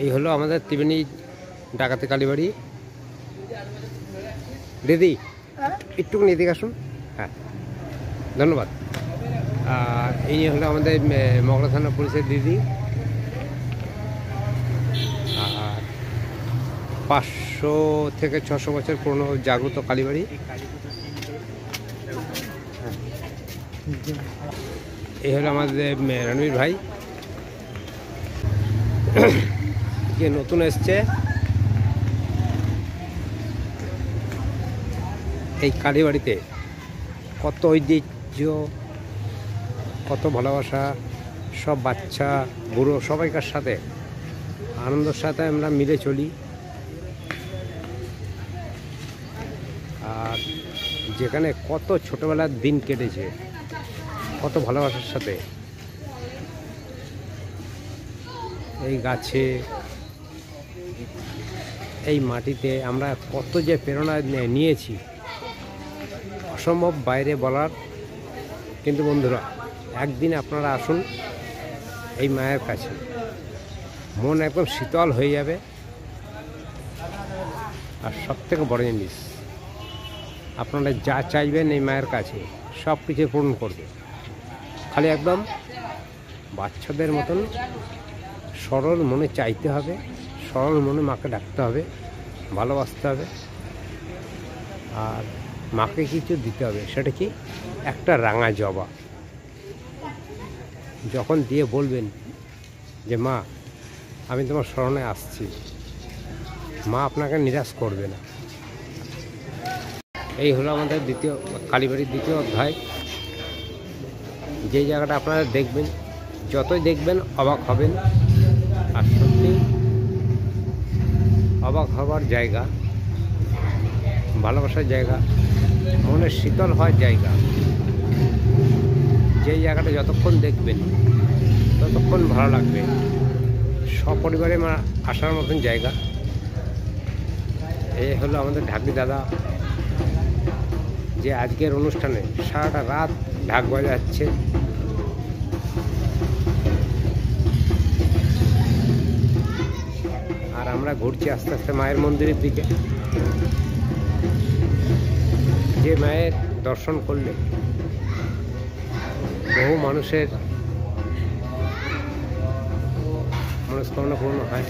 এই হলো আমাদের ত্রিবেণী ডাকাতি কালীবাড়ি। দিদি একটুখানি এদিকে আসুন। হ্যাঁ, ধন্যবাদ। এই হলো আমাদের মগরা থানা পুলিশের দিদি। আর 500 থেকে 600 বছর পুরনো জাগ্রত কালীবাড়ি। এই হলো আমাদের রণবীর ভাই, যে নতুন এসছে এই কালীবাড়িতে। কত ঐতিহ্য, কত ভালোবাসা, সব বাচ্চা বুড়ো সবাইকার সাথে আনন্দের সাথে আমরা মিলে চলি। আর যেখানে কত ছোটবেলার দিন কেটেছে, কত ভালোবাসার সাথে এই গাছে, এই মাটিতে আমরা কত যে প্রেরণা নিয়েছি অসম্ভব বাইরে বলার। কিন্তু বন্ধুরা, একদিন আপনারা আসুন এই মায়ের কাছে, মন একদম শীতল হয়ে যাবে। আর সবথেকে বড় জিনিস, আপনারা যা চাইবেন এই মায়ের কাছে সব কিছু পূরণ করবে। খালি একদম বাচ্চাদের মতন সরল মনে চাইতে হবে, সরল মনে মাকে ডাকতে হবে, ভালোবাসতে হবে। আর মাকে কিছু দিতে হবে, সেটা কি? একটা রাঙা জবা। যখন দিয়ে বলবেন যে মা আমি তোমার শরণে আসছি, মা আপনাকে নিরাশ করবে না। এই হলো আমাদের দ্বিতীয় কালীবাড়ির দ্বিতীয় অধ্যায়। যে জায়গাটা আপনারা দেখবেন, যতই দেখবেন অবাক হবেন। আর সত্যি অবাক হবার জায়গা, ভালোবাসার জায়গা, মনের শীতল হওয়ার জায়গা। যেই জায়গাটা যতক্ষণ দেখবেন ততক্ষণ ভালো লাগবে। সপরিবারে আসার মতন জায়গা। এই হলো আমাদের ঢাকি দাদা, যে আজকের অনুষ্ঠানে সারাটা রাত ঢাক বাজাচ্ছে। আর আমরা ঘুরছি আস্তে আস্তে মায়ের মন্দিরের দিকে। যে মায়ের দর্শন করলে বহু মানুষের মনস্কামনা পূর্ণ হয়।